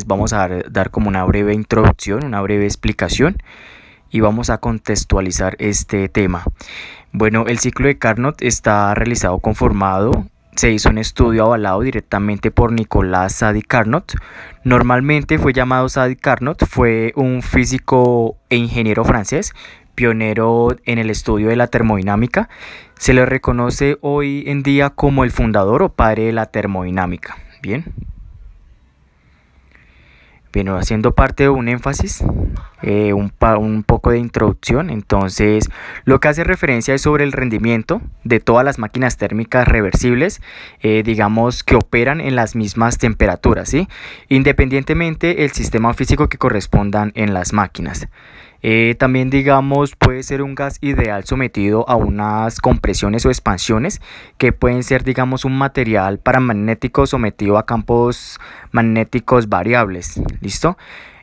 Vamos a dar como una breve introducción, una breve explicación y vamos a contextualizar este tema. Bueno, el ciclo de Carnot está realizado conformado. Se hizo un estudio avalado directamente por Nicolas Sadi-Carnot. Normalmente fue llamado Sadi-Carnot, fue un físico e ingeniero francés, pionero en el estudio de la termodinámica. Se le reconoce hoy en día como el fundador o padre de la termodinámica. Bien. Bueno, haciendo parte de un énfasis, un poco de introducción. Entonces, lo que hace referencia es sobre el rendimiento de todas las máquinas térmicas reversibles, digamos que operan en las mismas temperaturas, ¿sí? Independientemente del sistema físico que correspondan en las máquinas. También digamos puede ser un gas ideal sometido a unas compresiones o expansiones que pueden ser digamos un material paramagnético sometido a campos magnéticos variables. ¿Listo?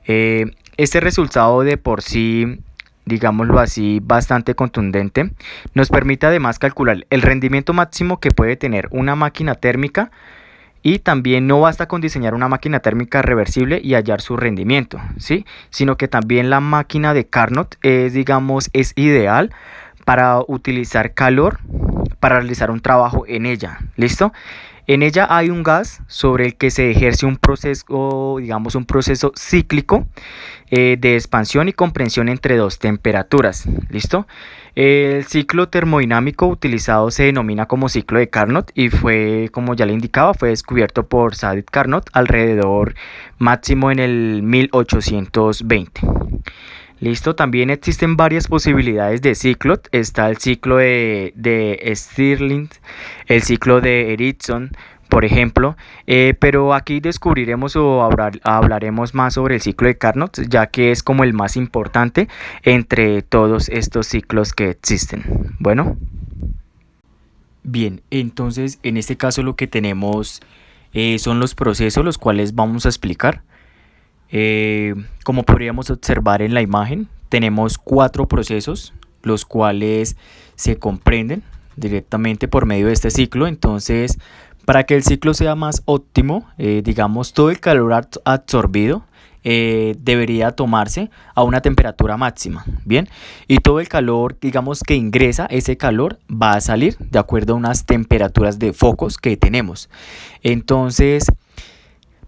Este resultado de por sí, digámoslo así, bastante contundente, nos permite además calcular el rendimiento máximo que puede tener una máquina térmica. Y también no basta con diseñar una máquina térmica reversible y hallar su rendimiento, ¿sí? Sino que también la máquina de Carnot es ideal para utilizar calor para realizar un trabajo en ella. ¿Listo? En ella hay un gas sobre el que se ejerce un proceso cíclico de expansión y compresión entre dos temperaturas. ¿Listo? El ciclo termodinámico utilizado se denomina como ciclo de Carnot y fue, como ya le indicaba, fue descubierto por Sadi-Carnot alrededor máximo en el 1820. Listo, también existen varias posibilidades de ciclo. Está el ciclo de Stirling, el ciclo de Ericsson, por ejemplo, pero aquí descubriremos o hablaremos más sobre el ciclo de Carnot, ya que es como el más importante entre todos estos ciclos que existen. Bueno, bien, entonces en este caso lo que tenemos son los procesos los cuales vamos a explicar. Como podríamos observar en la imagen, tenemos 4 procesos, los cuales se comprenden directamente por medio de este ciclo. Entonces, para que el ciclo sea más óptimo, digamos, todo el calor absorbido debería tomarse a una temperatura máxima, ¿bien? Y todo el calor, digamos, que ingresa, ese calor va a salir de acuerdo a unas temperaturas de focos que tenemos. Entonces,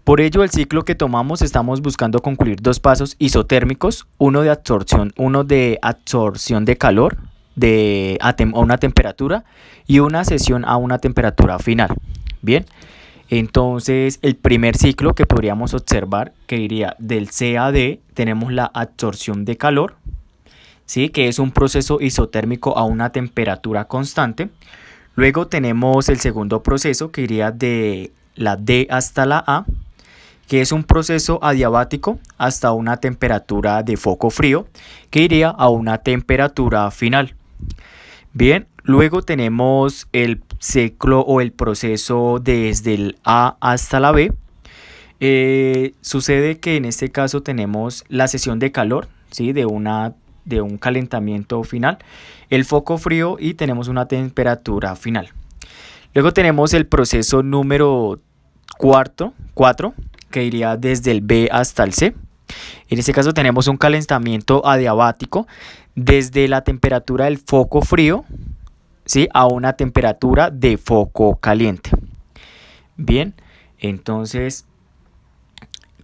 por ello, el ciclo que tomamos estamos buscando concluir 2 pasos isotérmicos, uno de absorción de calor a una temperatura y una cesión a una temperatura final. Bien, entonces el primer ciclo que podríamos observar, que iría del C a D, tenemos la absorción de calor, ¿sí? Que es un proceso isotérmico a una temperatura constante. Luego tenemos el segundo proceso que iría de la D hasta la A, que es un proceso adiabático hasta una temperatura de foco frío, que iría a una temperatura final. Bien, luego tenemos el ciclo o el proceso desde el A hasta la B. Sucede que en este caso tenemos la cesión de calor, ¿sí? de un calentamiento final, el foco frío y tenemos una temperatura final. Luego tenemos el proceso número 4, que iría desde el B hasta el C. En este caso tenemos un calentamiento adiabático desde la temperatura del foco frío, ¿sí? a una temperatura de foco caliente. Bien, entonces,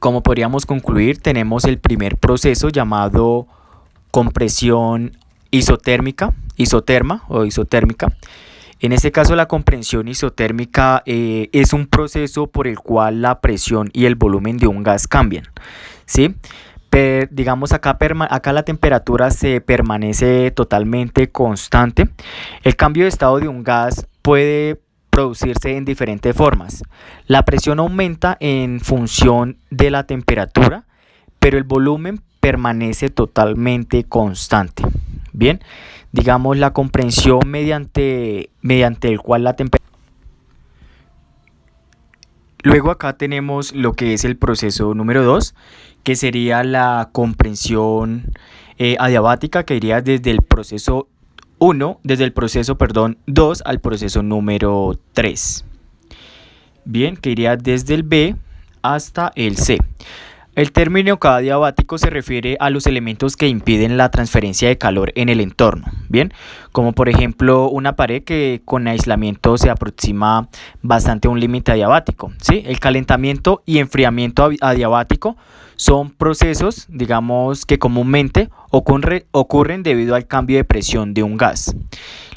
como podríamos concluir, tenemos el primer proceso llamado compresión isotérmica. En este caso, la compresión isotérmica es un proceso por el cual la presión y el volumen de un gas cambian, ¿sí? Pero, digamos, acá la temperatura se permanece totalmente constante. El cambio de estado de un gas puede producirse en diferentes formas. La presión aumenta en función de la temperatura, pero el volumen permanece totalmente constante. Bien, digamos la compresión mediante el cual la temperatura. Luego acá tenemos lo que es el proceso número 2, que sería la compresión adiabática, que iría desde el proceso 2 al proceso número 3. Bien, que iría desde el B hasta el C. El término adiabático se refiere a los elementos que impiden la transferencia de calor en el entorno, ¿bien? Como por ejemplo una pared que con aislamiento se aproxima bastante a un límite adiabático, ¿sí? El calentamiento y enfriamiento adiabático son procesos, digamos, que comúnmente ocurren debido al cambio de presión de un gas.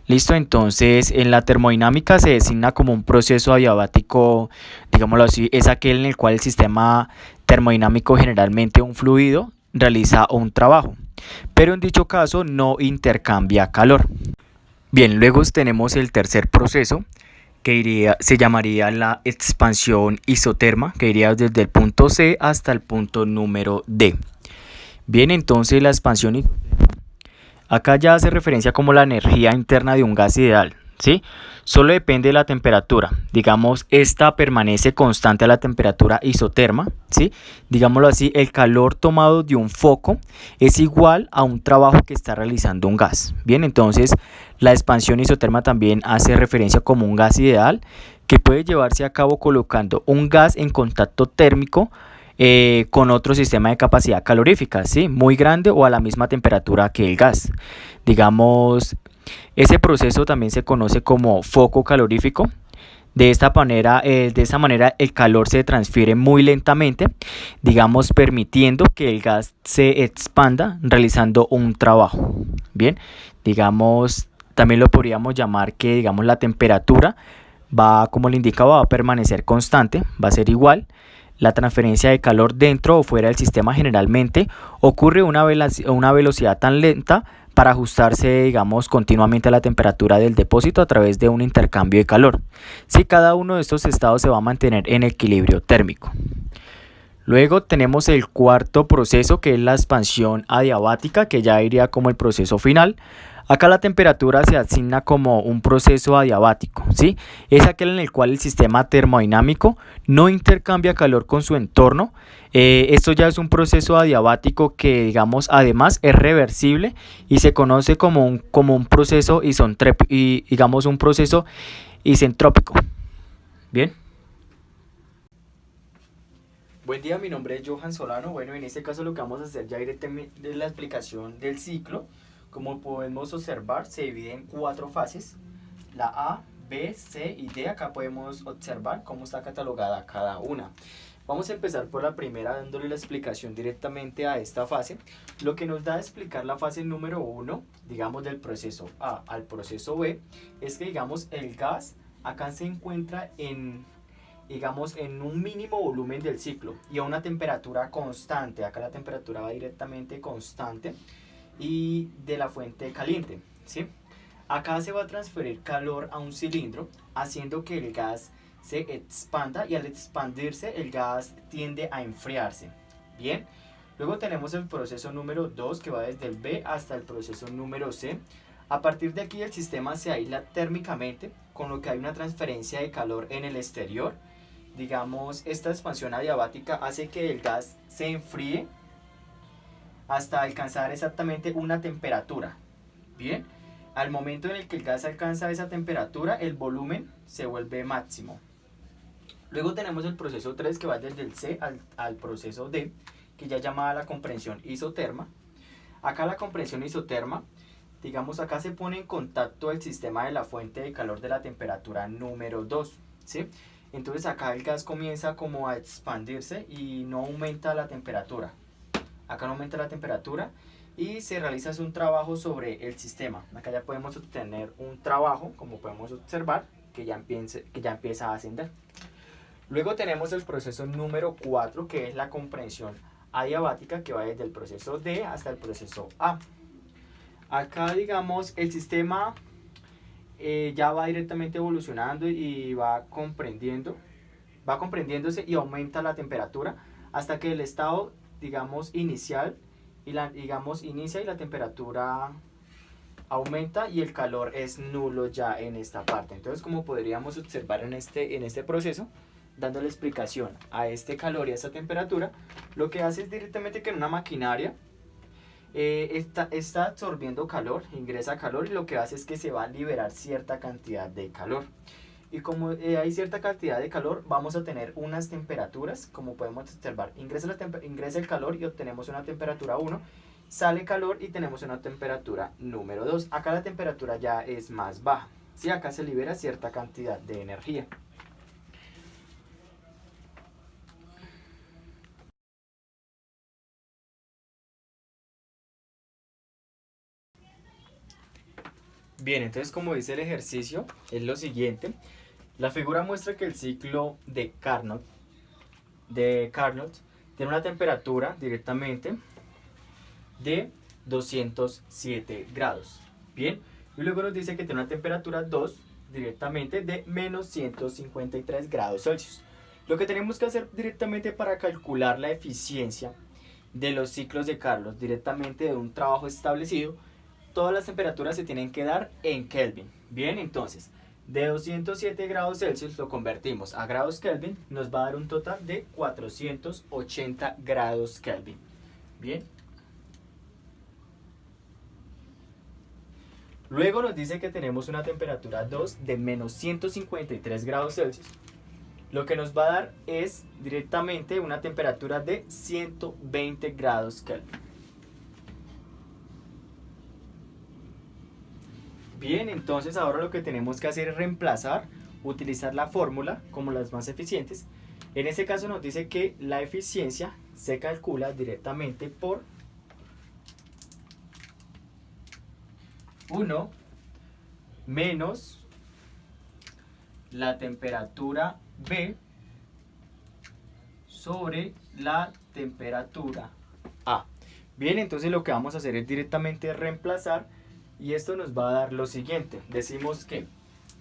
Listo, entonces en la termodinámica se designa como un proceso adiabático, digámoslo así, es aquel en el cual el sistema termodinámico, generalmente un fluido, realiza un trabajo, pero en dicho caso no intercambia calor. Bien, luego tenemos el tercer proceso que se llamaría la expansión isoterma, que iría desde el punto C hasta el punto número D. Bien, entonces la expansión isoterma, acá ya hace referencia como la energía interna de un gas ideal, ¿sí? Solo depende de la temperatura, digamos, esta permanece constante a la temperatura isoterma, ¿sí? Digámoslo así, el calor tomado de un foco es igual a un trabajo que está realizando un gas. Bien, entonces la expansión isoterma también hace referencia como un gas ideal que puede llevarse a cabo colocando un gas en contacto térmico con otro sistema de capacidad calorífica, ¿sí? Muy grande o a la misma temperatura que el gas. Digamos, ese proceso también se conoce como foco calorífico. De esta manera el calor se transfiere muy lentamente, digamos, permitiendo que el gas se expanda realizando un trabajo. Bien, digamos, también lo podríamos llamar que, digamos, la temperatura va, como le indicaba, va a permanecer constante, va a ser igual. La transferencia de calor dentro o fuera del sistema generalmente ocurre a una velocidad tan lenta para ajustarse, digamos, continuamente a la temperatura del depósito a través de un intercambio de calor. Si cada uno de estos estados se va a mantener en equilibrio térmico. Luego tenemos el cuarto proceso, que es la expansión adiabática, que ya iría como el proceso final. Acá la temperatura se asigna como un proceso adiabático, ¿sí? Es aquel en el cual el sistema termodinámico no intercambia calor con su entorno. Esto ya es un proceso adiabático que, digamos, además es reversible y se conoce como un proceso digamos, un proceso isentrópico. Bien. Buen día, mi nombre es Johan Solano. Bueno, en este caso lo que vamos a hacer ya directamente es la explicación del ciclo. Como podemos observar, se divide en 4 fases, la A, B, C y D. Acá podemos observar cómo está catalogada cada una. Vamos a empezar por la primera, dándole la explicación directamente a esta fase. Lo que nos da a explicar la fase número 1, digamos, del proceso A al proceso B, es que, digamos, el gas acá se encuentra digamos, en un mínimo volumen del ciclo y a una temperatura constante. Acá la temperatura va directamente constante y de la fuente caliente, ¿sí? Acá se va a transferir calor a un cilindro, haciendo que el gas se expanda, y al expandirse el gas tiende a enfriarse. Bien, luego tenemos el proceso número 2, que va desde el B hasta el proceso número C. A partir de aquí el sistema se aísla térmicamente, con lo que hay una transferencia de calor en el exterior. Digamos, esta expansión adiabática hace que el gas se enfríe hasta alcanzar exactamente una temperatura. Bien, al momento en el que el gas alcanza esa temperatura, el volumen se vuelve máximo. Luego tenemos el proceso 3, que va desde el C al proceso D, que ya llamada la comprensión isoterma. Acá la comprensión isoterma, digamos, acá se pone en contacto el sistema de la fuente de calor de la temperatura número 2, ¿sí? Entonces acá el gas comienza como a expandirse y no aumenta la temperatura. Acá no aumenta la temperatura y se realiza un trabajo sobre el sistema. Acá ya podemos obtener un trabajo, como podemos observar, que ya empieza a ascender. Luego tenemos el proceso número 4, que es la comprensión adiabática, que va desde el proceso D hasta el proceso A. Acá, digamos, el sistema ya va directamente evolucionando y va comprendiéndose y aumenta la temperatura hasta que el estado, digamos, inicia y la temperatura aumenta y el calor es nulo ya en esta parte. Entonces, como podríamos observar en este proceso, dándole explicación a este calor y a esta temperatura, lo que hace es directamente que en una maquinaria está absorbiendo calor, ingresa calor, y lo que hace es que se va a liberar cierta cantidad de calor. Y como hay cierta cantidad de calor, vamos a tener unas temperaturas, como podemos observar. Ingresa el calor y obtenemos una temperatura 1, sale calor y tenemos una temperatura número 2. Acá la temperatura ya es más baja. ¿Sí? Acá se libera cierta cantidad de energía. Bien, entonces como dice el ejercicio, es lo siguiente. La figura muestra que el ciclo de Carnot tiene una temperatura directamente de 207 grados. Bien, y luego nos dice que tiene una temperatura 2 directamente de menos 153 grados Celsius. Lo que tenemos que hacer directamente para calcular la eficiencia de los ciclos de Carnot directamente de un trabajo establecido, todas las temperaturas se tienen que dar en Kelvin. Bien, entonces, de 207 grados Celsius lo convertimos a grados Kelvin, nos va a dar un total de 480 grados Kelvin. Bien. Luego nos dice que tenemos una temperatura 2 de menos 153 grados Celsius. Lo que nos va a dar es directamente una temperatura de 120 grados Kelvin. Bien, entonces ahora lo que tenemos que hacer es reemplazar, utilizar la fórmula como las más eficientes. En este caso nos dice que la eficiencia se calcula directamente por 1 menos la temperatura B sobre la temperatura A. Bien, entonces lo que vamos a hacer es directamente reemplazar y esto nos va a dar lo siguiente. Decimos que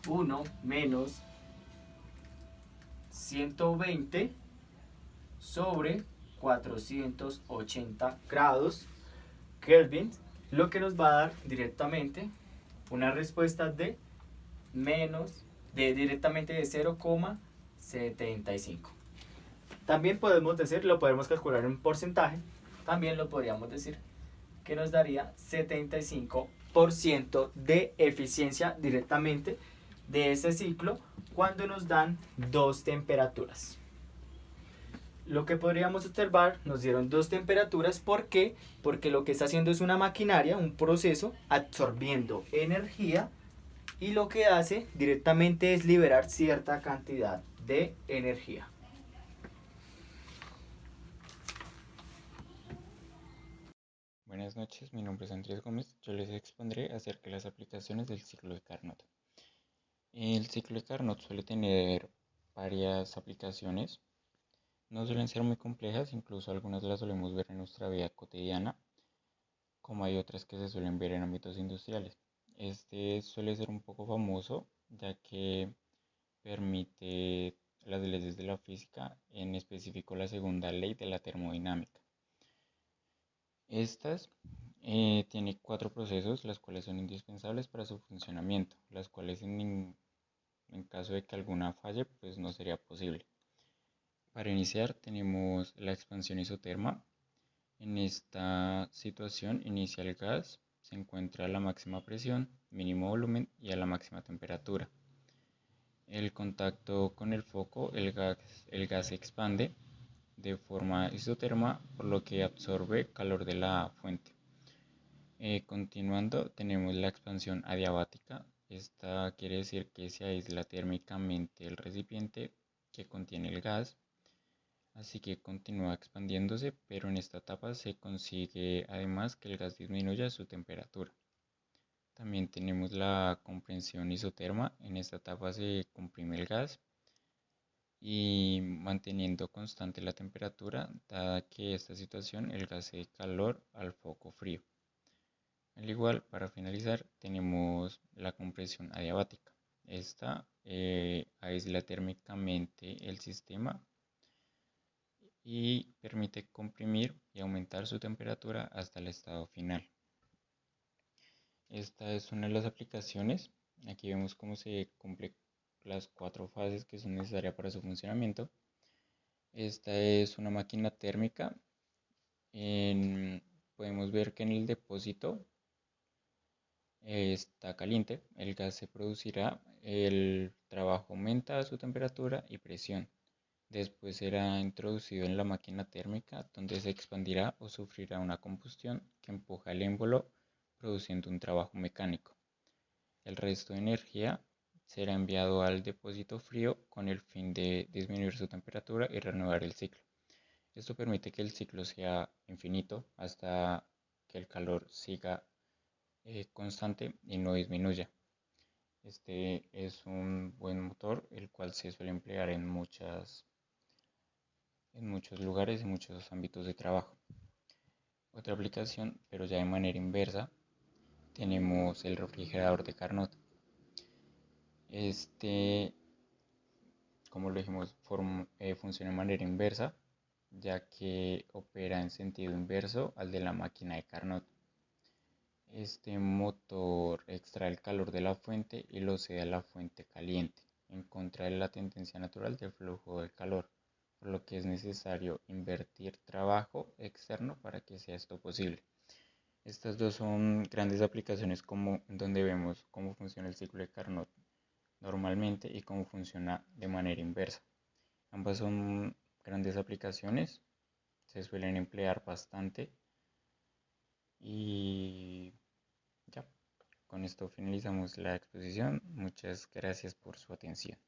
1 menos 120 sobre 480 grados Kelvin, lo que nos va a dar directamente una respuesta de directamente de 0,75. También podemos decir, lo podemos calcular en porcentaje, también lo podríamos decir que nos daría 75% de eficiencia directamente de ese ciclo cuando nos dan dos temperaturas. Lo que podríamos observar, nos dieron dos temperaturas. ¿Por qué? Porque lo que está haciendo es una maquinaria, un proceso absorbiendo energía y lo que hace directamente es liberar cierta cantidad de energía. Buenas noches, mi nombre es Andrés Gómez. Yo les expondré acerca de las aplicaciones del ciclo de Carnot. El ciclo de Carnot suele tener varias aplicaciones. No suelen ser muy complejas, incluso algunas las solemos ver en nuestra vida cotidiana, como hay otras que se suelen ver en ámbitos industriales. Este suele ser un poco famoso, ya que permite las leyes de la física, en específico la segunda ley de la termodinámica. Estas tiene cuatro procesos, las cuales son indispensables para su funcionamiento, las cuales en caso de que alguna falle, pues no sería posible. Para iniciar tenemos la expansión isoterma. En esta situación inicia el gas, se encuentra a la máxima presión, mínimo volumen y a la máxima temperatura. El contacto con el foco, el gas se expande de forma isoterma, por lo que absorbe calor de la fuente. Continuando, tenemos la expansión adiabática. Esta quiere decir que se aísla térmicamente el recipiente que contiene el gas, así que continúa expandiéndose, pero en esta etapa se consigue además que el gas disminuya su temperatura. También tenemos la compresión isoterma. En esta etapa se comprime el gas y manteniendo constante la temperatura, dada que esta situación el gas cede calor al foco frío. Al igual, para finalizar, tenemos la compresión adiabática. Esta aísla térmicamente el sistema y permite comprimir y aumentar su temperatura hasta el estado final. Esta es una de las aplicaciones. Aquí vemos cómo se cumplen las cuatro fases que son necesarias para su funcionamiento. Esta es una máquina térmica. Podemos ver que en el depósito está caliente, el gas se producirá, el trabajo aumenta su temperatura y presión. Después será introducido en la máquina térmica donde se expandirá o sufrirá una combustión que empuja el émbolo produciendo un trabajo mecánico. El resto de energía será enviado al depósito frío con el fin de disminuir su temperatura y renovar el ciclo. Esto permite que el ciclo sea infinito hasta que el calor siga constante y no disminuya. Este es un buen motor, el cual se suele emplear en muchos lugares y muchos ámbitos de trabajo. Otra aplicación, pero ya de manera inversa, tenemos el refrigerador de Carnot. Este, como lo dijimos, funciona de manera inversa, ya que opera en sentido inverso al de la máquina de Carnot. Este motor extrae el calor de la fuente y lo cede a la fuente caliente, en contra de la tendencia natural del flujo de calor, por lo que es necesario invertir trabajo externo para que sea esto posible. Estas dos son grandes aplicaciones como donde vemos cómo funciona el ciclo de Carnot normalmente y cómo funciona de manera inversa. Ambas son grandes aplicaciones, se suelen emplear bastante y ya, con esto finalizamos la exposición. Muchas gracias por su atención.